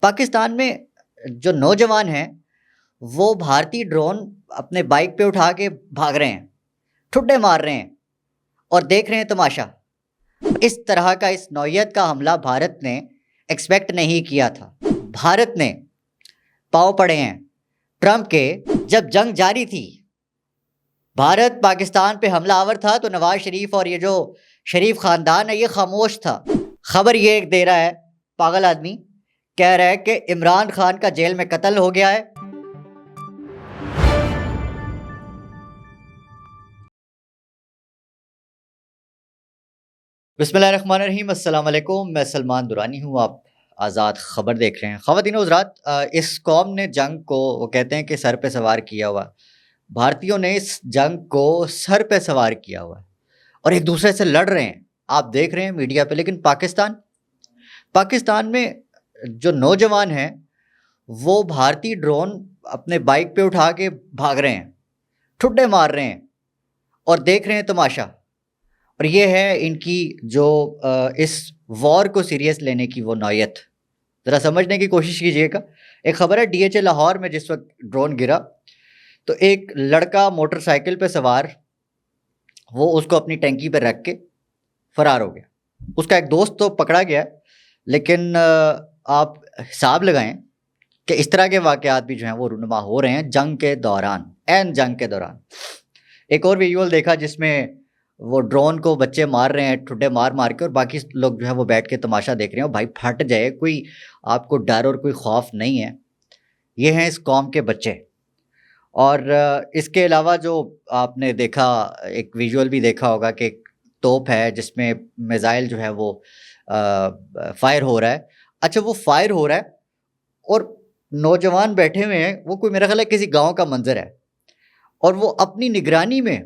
پاکستان میں جو نوجوان ہیں وہ بھارتی ڈرون اپنے بائک پہ اٹھا کے بھاگ رہے ہیں، ٹھڈے مار رہے ہیں اور دیکھ رہے ہیں تماشا۔ اس طرح کا اس نوعیت کا حملہ بھارت نے ایکسپیکٹ نہیں کیا تھا۔ بھارت نے پاؤں پڑے ہیں ٹرمپ کے۔ جب جنگ جاری تھی، بھارت پاکستان پہ حملہ آور تھا تو نواز شریف اور یہ جو شریف خاندان ہے یہ خاموش تھا۔ خبر یہ دے رہا ہے پاگل آدمی، کہہ رہا ہے کہ عمران خان کا جیل میں قتل ہو گیا ہے۔ بسم اللہ الرحمن الرحیم، السلام علیکم، میں سلمان درانی ہوں، آپ آزاد خبر دیکھ رہے ہیں۔ خواتین و حضرات، اس قوم نے جنگ کو وہ کہتے ہیں کہ سر پہ سوار کیا ہوا، بھارتیوں نے اس جنگ کو سر پہ سوار کیا ہوا ہے اور ایک دوسرے سے لڑ رہے ہیں، آپ دیکھ رہے ہیں میڈیا پہ۔ لیکن پاکستان میں جو نوجوان ہیں وہ بھارتی ڈرون اپنے بائک پہ اٹھا کے بھاگ رہے ہیں، ٹھڈے مار رہے ہیں اور دیکھ رہے ہیں تماشا۔ اور یہ ہے ان کی جو اس وار کو سیریس لینے کی وہ نوعیت۔ ذرا سمجھنے کی کوشش کیجئے گا۔ ایک خبر ہے ڈی ایچ اے لاہور میں جس وقت ڈرون گرا تو ایک لڑکا موٹر سائیکل پہ سوار، وہ اس کو اپنی ٹینکی پہ رکھ کے فرار ہو گیا۔ اس کا ایک دوست تو پکڑا گیا، لیکن آپ حساب لگائیں کہ اس طرح کے واقعات بھی جو ہیں وہ رونما ہو رہے ہیں جنگ کے دوران، جنگ کے دوران۔ ایک اور ویژول دیکھا جس میں وہ ڈرون کو بچے مار رہے ہیں ٹھڈے مار مار کے، اور باقی لوگ جو ہے وہ بیٹھ کے تماشا دیکھ رہے ہیں۔ بھائی پھٹ جائے، کوئی آپ کو ڈر اور کوئی خوف نہیں ہے۔ یہ ہیں اس قوم کے بچے۔ اور اس کے علاوہ جو آپ نے دیکھا، ایک ویژول بھی دیکھا ہوگا کہ ایک توپ ہے جس میں میزائل جو ہے وہ فائر ہو رہا ہے۔ اچھا، وہ فائر ہو رہا ہے اور نوجوان بیٹھے ہوئے ہیں، وہ کوئی میرا خیال ہے کسی گاؤں کا منظر ہے، اور وہ اپنی نگرانی میں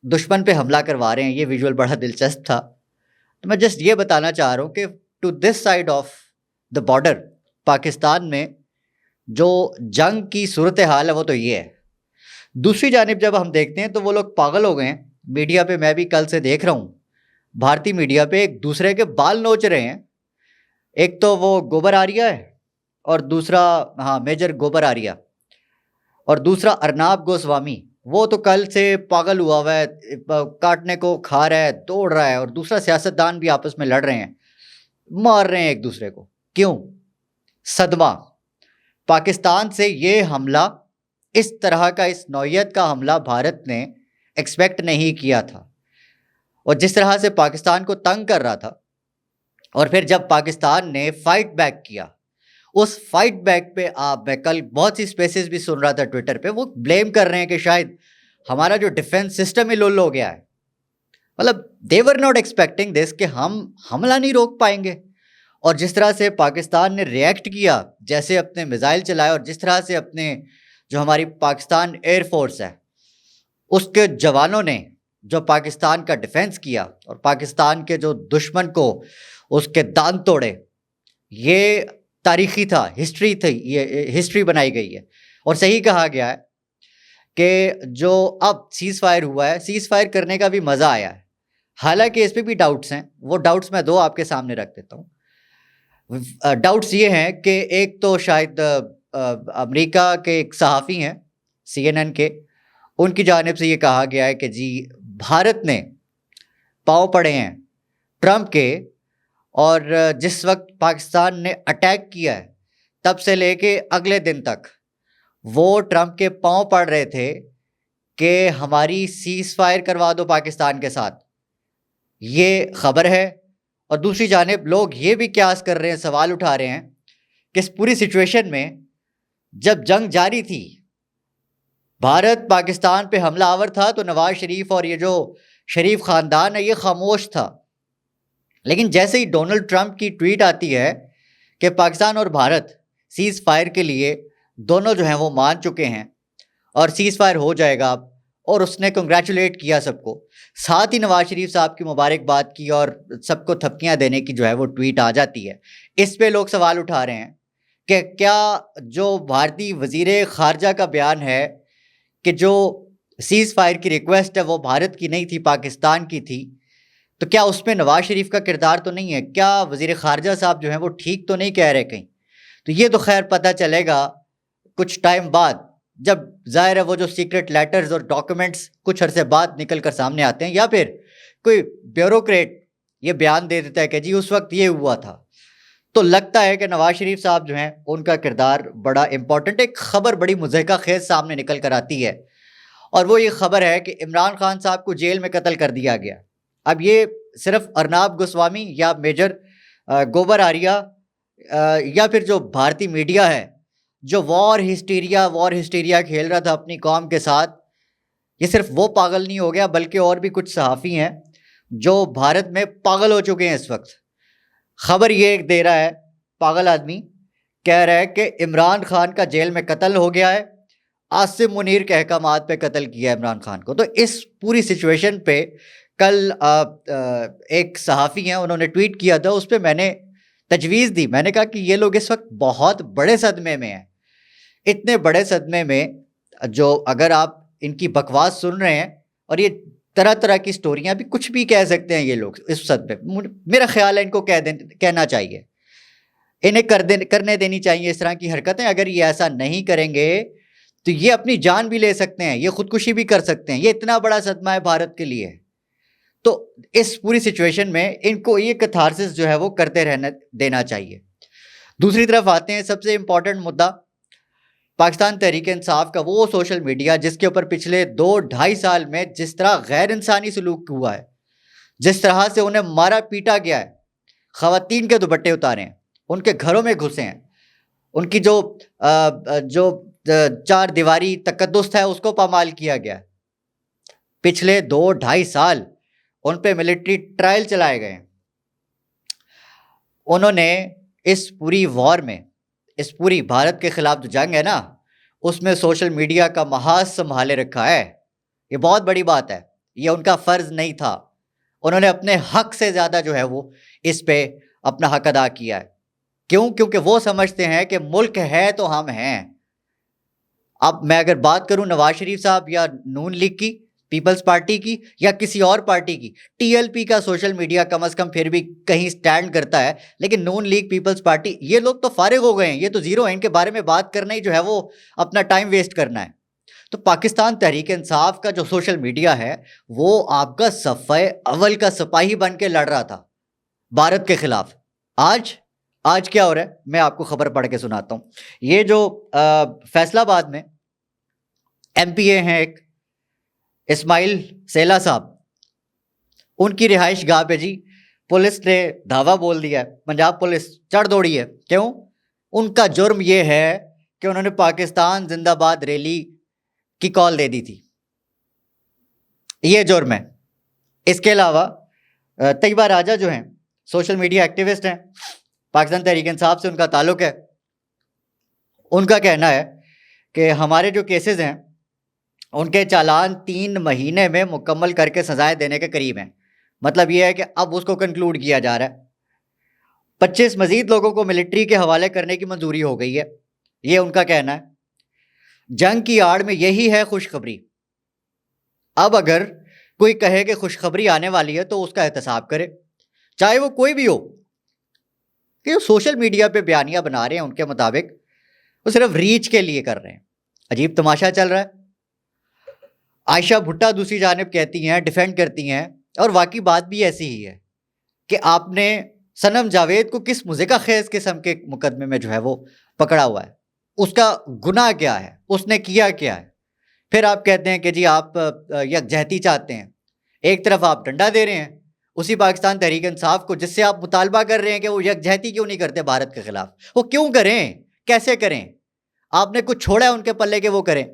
دشمن پہ حملہ کروا رہے ہیں۔ یہ ویژول بڑا دلچسپ تھا۔ تو میں جسٹ یہ بتانا چاہ رہا ہوں کہ to this side of the border, Pakistan میں جو جنگ کی صورتحال ہے وہ تو یہ ہے۔ دوسری جانب جب ہم دیکھتے ہیں تو وہ لوگ پاگل ہو گئے ہیں میڈیا پہ۔ میں بھی کل سے دیکھ رہا ہوں بھارتی میڈیا پہ ایک دوسرے کے بال نوچ رہے ہیں۔ ایک تو وہ گوبر آریہ ہے اور دوسرا میجر گوبر آریہ، اور دوسرا ارناب گوسوامی، وہ تو کل سے پاگل ہوا ہے، کاٹنے کو کھا رہا ہے، دوڑ رہا ہے، اور دوسرا سیاستدان بھی آپس میں لڑ رہے ہیں، مار رہے ہیں ایک دوسرے کو۔ کیوں؟ صدمہ۔ پاکستان سے یہ حملہ، اس طرح کا اس نوعیت کا حملہ بھارت نے ایکسپیکٹ نہیں کیا تھا، اور جس طرح سے پاکستان کو تنگ کر رہا تھا، اور پھر جب پاکستان نے فائٹ بیک کیا، اس فائٹ بیک پہ میں کل بہت سی سپیسز بھی سن رہا تھا ٹویٹر پہ، وہ بلیم کر رہے ہیں کہ شاید ہمارا جو ڈیفنس سسٹم ہی لول ہو گیا ہے۔ مطلب they were not expecting this کہ ہم حملہ نہیں روک پائیں گے۔ اور جس طرح سے پاکستان نے ریئیکٹ کیا، جیسے اپنے میزائل چلائے، اور جس طرح سے اپنے جو ہماری پاکستان ایئر فورس ہے اس کے جوانوں نے جو پاکستان کا ڈیفنس کیا اور پاکستان کے جو دشمن کو اس کے دان توڑے، یہ تاریخی تھا، ہسٹری تھی، یہ ہسٹری بنائی گئی ہے۔ اور صحیح کہا گیا ہے کہ جو اب سیز فائر ہوا ہے، سیز فائر کرنے کا بھی مزہ آیا ہے، حالانکہ اس پہ بھی ڈاؤٹس ہیں۔ وہ ڈاؤٹس میں دو آپ کے سامنے رکھ دیتا ہوں۔ ڈاؤٹس یہ ہیں کہ ایک تو شاید امریکہ کے ایک صحافی ہیں CNN کے، ان کی جانب سے یہ کہا گیا ہے کہ جی بھارت نے پاؤں پڑے ہیں ٹرمپ کے، اور جس وقت پاکستان نے اٹیک کیا ہے تب سے لے کے اگلے دن تک وہ ٹرمپ کے پاؤں پڑ رہے تھے کہ ہماری سیز فائر کروا دو پاکستان کے ساتھ۔ یہ خبر ہے۔ اور دوسری جانب لوگ یہ بھی قیاس کر رہے ہیں، سوال اٹھا رہے ہیں کہ اس پوری سچویشن میں جب جنگ جاری تھی، بھارت پاکستان پہ حملہ آور تھا تو نواز شریف اور یہ جو شریف خاندان ہے یہ خاموش تھا، لیکن جیسے ہی ڈونلڈ ٹرمپ کی ٹویٹ آتی ہے کہ پاکستان اور بھارت سیز فائر کے لیے دونوں جو ہیں وہ مان چکے ہیں اور سیز فائر ہو جائے گا اب، اور اس نے کنگریچولیٹ کیا سب کو، ساتھ ہی نواز شریف صاحب کی مبارکباد کی اور سب کو تھپکیاں دینے کی جو ہے وہ ٹویٹ آ جاتی ہے۔ اس پہ لوگ سوال اٹھا رہے ہیں کہ کیا جو بھارتی وزیر خارجہ کا بیان ہے کہ جو سیز فائر کی ریکویسٹ ہے وہ بھارت کی نہیں تھی، پاکستان کی تھی، تو کیا اس میں نواز شریف کا کردار تو نہیں ہے؟ کیا وزیر خارجہ صاحب جو ہیں وہ ٹھیک تو نہیں کہہ رہے کہیں؟ تو یہ تو خیر پتہ چلے گا کچھ ٹائم بعد، جب ظاہر ہے وہ جو سیکرٹ لیٹرز اور ڈاکومنٹس کچھ عرصے بعد نکل کر سامنے آتے ہیں، یا پھر کوئی بیوروکریٹ یہ بیان دے دیتا ہے کہ جی اس وقت یہ ہوا تھا. تو لگتا ہے کہ نواز شریف صاحب جو ہیں ان کا کردار بڑا امپورٹنٹ. ایک خبر بڑی مضحکہ خیز سامنے نکل کر آتی ہے، اور وہ یہ خبر ہے کہ عمران خان صاحب کو جیل میں قتل کر دیا گیا. اب یہ صرف ارناب گوسوامی یا میجر گوبر آریہ یا پھر جو بھارتی میڈیا ہے جو وار ہسٹیریا کھیل رہا تھا اپنی قوم کے ساتھ، یہ صرف وہ پاگل نہیں ہو گیا بلکہ اور بھی کچھ صحافی ہیں جو بھارت میں پاگل ہو چکے ہیں اس وقت. خبر یہ دے رہا ہے پاگل آدمی، کہہ رہا ہے کہ عمران خان کا جیل میں قتل ہو گیا ہے، عاصم منیر کے احکامات پہ قتل کیا ہے عمران خان کو. تو اس پوری سچویشن پہ کل ایک صحافی ہیں انہوں نے ٹویٹ کیا تھا، اس پہ میں نے تجویز دی. میں نے کہا کہ یہ لوگ اس وقت بہت بڑے صدمے میں ہیں. اتنے بڑے صدمے میں جو اگر آپ ان کی بکواس سن رہے ہیں، اور یہ طرح طرح کی سٹوریاں بھی کچھ بھی کہہ سکتے ہیں یہ لوگ اس صدمے، میرا خیال ہے ان کو کہنا چاہیے، انہیں کرنے دینی چاہیے اس طرح کی حرکتیں. اگر یہ ایسا نہیں کریں گے تو یہ اپنی جان بھی لے سکتے ہیں، یہ خودکشی بھی کر سکتے ہیں. یہ اتنا بڑا صدمہ ہے بھارت کے لیے. تو اس پوری سچویشن میں ان کو یہ کتھارسس جو ہے وہ کرتے رہنے دینا چاہیے. دوسری طرف آتے ہیں سب سے امپورٹنٹ مدعا، پاکستان تحریک انصاف کا وہ سوشل میڈیا جس کے اوپر پچھلے 2-2.5 سال میں جس طرح غیر انسانی سلوک ہوا ہے، جس طرح سے انہیں مارا پیٹا گیا ہے، خواتین کے دوپٹے اتارے ہیں، ان کے گھروں میں گھسے ہیں، ان کی جو 4 دیواری تقدس ہے اس کو پامال کیا گیا ہے. پچھلے 2-2.5 سال ان پہ ملٹری ٹرائل چلائے گئے ہیں. انہوں نے اس پوری وار میں، اس پوری بھارت کے خلاف جو جنگ ہے نا، اس میں سوشل میڈیا کا محاذ سنبھالے رکھا ہے. یہ بہت بڑی بات ہے، یہ ان کا فرض نہیں تھا. انہوں نے اپنے حق سے زیادہ جو ہے وہ اس پہ اپنا حق ادا کیا ہے. کیوں؟ کیونکہ وہ سمجھتے ہیں کہ ملک ہے تو ہم ہیں. اب میں اگر بات کروں نواز شریف صاحب یا نون لیگ کی، پیپلز پارٹی کی، یا کسی اور پارٹی کی، ٹی ایل پی کا سوشل میڈیا کم از کم پھر بھی کہیں سٹینڈ کرتا ہے، لیکن نون لیگ، پیپلز پارٹی، یہ لوگ تو فارغ ہو گئے ہیں، یہ تو زیرو ہیں. ان کے بارے میں بات کرنا ہی جو ہے وہ اپنا ٹائم ویسٹ کرنا ہے. تو پاکستان تحریک انصاف کا جو سوشل میڈیا ہے وہ آپ کا صفحہ اول کا سپاہی بن کے لڑ رہا تھا بھارت کے خلاف. آج کیا ہو رہا ہے میں آپ کو خبر پڑھ کے سناتا ہوں. یہ جو فیصل آباد میں ایم پی اے ہیں ایک اسماعیل سیلا صاحب، ان کی رہائش گاہ پہ جی پولیس نے دھاوا بول دیا ہے، پنجاب پولیس چڑھ دوڑی ہے. کیوں؟ ان کا جرم یہ ہے کہ انہوں نے پاکستان زندہ باد ریلی کی کال دے دی تھی. یہ جرم ہے. اس کے علاوہ طیبہ راجہ جو ہیں سوشل میڈیا ایکٹیوسٹ ہیں، پاکستان تحریک انصاف سے ان کا تعلق ہے. ان کا کہنا ہے کہ ہمارے جو کیسز ہیں ان کے چالان 3 مہینے میں مکمل کر کے سزائیں دینے کے قریب ہیں. مطلب یہ ہے کہ اب اس کو کنکلوڈ کیا جا رہا ہے. 25 مزید لوگوں کو ملٹری کے حوالے کرنے کی منظوری ہو گئی ہے. یہ ان کا کہنا ہے. جنگ کی آڑ میں یہی ہے خوشخبری. اب اگر کوئی کہے کہ خوشخبری آنے والی ہے تو اس کا احتساب کرے، چاہے وہ کوئی بھی ہو. کہ سوشل میڈیا پہ بیانیہ بنا رہے ہیں ان کے مطابق وہ صرف ریچ کے لیے کر رہے ہیں. عجیب تماشا چل رہا ہے. عائشہ بھٹا دوسری جانب کہتی ہیں، ڈیفینڈ کرتی ہیں، اور واقعی بات بھی ایسی ہی ہے کہ آپ نے صنم جاوید کو کس مضحکہ خیز قسم کے مقدمے میں جو ہے وہ پکڑا ہوا ہے. اس کا گناہ کیا ہے؟ اس نے کیا کیا ہے؟ پھر آپ کہتے ہیں کہ جی آپ یکجہتی چاہتے ہیں. ایک طرف آپ ڈنڈا دے رہے ہیں اسی پاکستان تحریک انصاف کو جس سے آپ مطالبہ کر رہے ہیں کہ وہ یکجہتی کیوں نہیں کرتے بھارت کے خلاف. وہ کیوں کریں؟ کیسے کریں؟ آپ نے کچھ چھوڑا ہے ان کے پلے کہ وہ کریں؟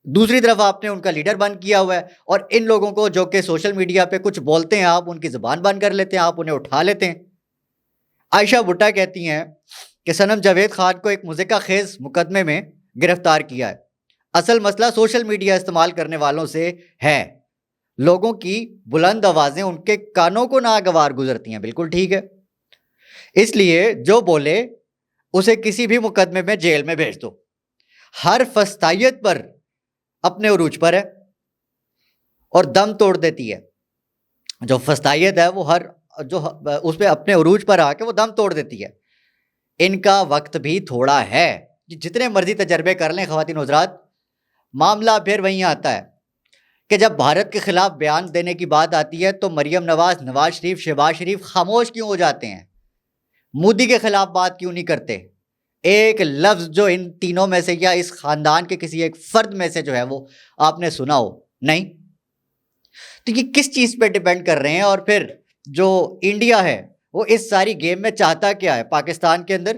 دوسری طرف آپ نے ان کا لیڈر بند کیا ہوا ہے، اور ان لوگوں کو جو کہ سوشل میڈیا پہ کچھ بولتے ہیں آپ ان کی زبان بند کر لیتے ہیں، آپ انہیں اٹھا لیتے ہیں. عائشہ بھٹا کہتی ہیں کہ صنم جاوید خان کو ایک مضحکہ خیز مقدمے میں گرفتار کیا ہے. اصل مسئلہ سوشل میڈیا استعمال کرنے والوں سے ہے. لوگوں کی بلند آوازیں ان کے کانوں کو ناگوار گزرتی ہیں. بالکل ٹھیک ہے. اس لیے جو بولے اسے کسی بھی مقدمے میں جیل میں بھیج دو. ہر فسطائیت پر اپنے عروج پر ہے اور دم توڑ دیتی ہے. جو فسطائیت ہے وہ جو اس پہ اپنے عروج پر آ کے وہ دم توڑ دیتی ہے. ان کا وقت بھی تھوڑا ہے. جتنے مرضی تجربے کر لیں خواتین حضرات, معاملہ پھر وہیں آتا ہے کہ جب بھارت کے خلاف بیان دینے کی بات آتی ہے تو مریم نواز, نواز شریف, شہباز شریف خاموش کیوں ہو جاتے ہیں؟ مودی کے خلاف بات کیوں نہیں کرتے؟ ایک لفظ جو ان تینوں میں سے یا اس خاندان کے کسی ایک فرد میں سے جو ہے وہ آپ نے سنا ہو؟ نہیں. تو یہ کس چیز پہ ڈیپینڈ کر رہے ہیں؟ اور پھر جو انڈیا ہے وہ اس ساری گیم میں چاہتا کیا ہے پاکستان کے اندر,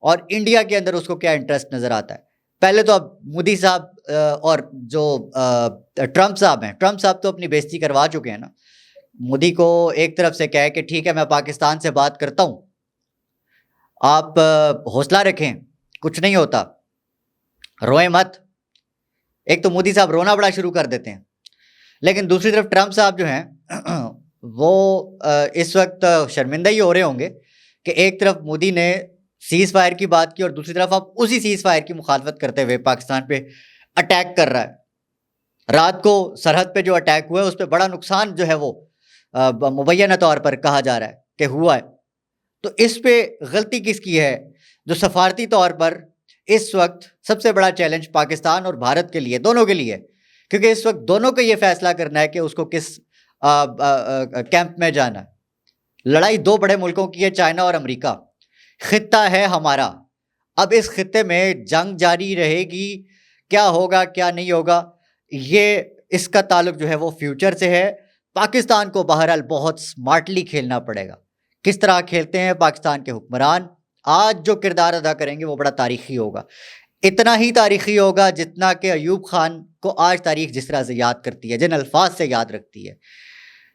اور انڈیا کے اندر اس کو کیا انٹرسٹ نظر آتا ہے؟ پہلے تو اب مودی صاحب اور جو ٹرمپ صاحب ہیں, ٹرمپ صاحب تو اپنی بےزتی کروا چکے ہیں نا. مودی کو ایک طرف سے کہے کہ ٹھیک ہے میں پاکستان سے بات کرتا ہوں, آپ حوصلہ رکھیں, کچھ نہیں ہوتا, روئیں مت. ایک تو مودی صاحب رونا بڑا شروع کر دیتے ہیں, لیکن دوسری طرف ٹرمپ صاحب جو ہیں وہ اس وقت شرمندہ ہی ہو رہے ہوں گے کہ ایک طرف مودی نے سیز فائر کی بات کی اور دوسری طرف اب اسی سیز فائر کی مخالفت کرتے ہوئے پاکستان پہ اٹیک کر رہا ہے. رات کو سرحد پہ جو اٹیک ہوا ہے اس پہ بڑا نقصان جو ہے وہ مبینہ طور پر کہا جا رہا ہے کہ ہوا ہے. تو اس پہ غلطی کس کی ہے؟ جو سفارتی طور پر اس وقت سب سے بڑا چیلنج پاکستان اور بھارت کے لیے, دونوں کے لیے, کیونکہ اس وقت دونوں کو یہ فیصلہ کرنا ہے کہ اس کو کس کیمپ میں جانا ہے. لڑائی دو بڑے ملکوں کی ہے, چائنا اور امریکہ. خطہ ہے ہمارا, اب اس خطے میں جنگ جاری رہے گی, کیا ہوگا کیا نہیں ہوگا, یہ اس کا تعلق جو ہے وہ فیوچر سے ہے. پاکستان کو بہرحال بہت سمارٹلی کھیلنا پڑے گا. کس طرح کھیلتے ہیں پاکستان کے حکمران, آج جو کردار ادا کریں گے وہ بڑا تاریخی ہوگا. اتنا ہی تاریخی ہوگا جتنا کہ ایوب خان کو آج تاریخ جس طرح سے یاد کرتی ہے, جن الفاظ سے یاد رکھتی ہے,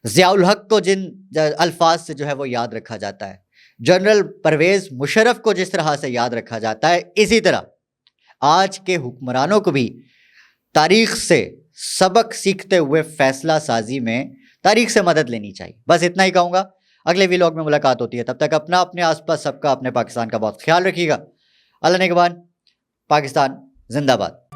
ضیاء الحق کو جن الفاظ سے جو ہے وہ یاد رکھا جاتا ہے, جنرل پرویز مشرف کو جس طرح سے یاد رکھا جاتا ہے, اسی طرح آج کے حکمرانوں کو بھی تاریخ سے سبق سیکھتے ہوئے فیصلہ سازی میں تاریخ سے مدد لینی چاہیے. بس اتنا ہی کہوں گا. اگلے ویلاگ میں ملاقات ہوتی ہے, تب تک اپنا, اپنے آس پاس سب کا, اپنے پاکستان کا بہت خیال رکھیے گا. اللہ نگہبان. پاکستان زندہ باد.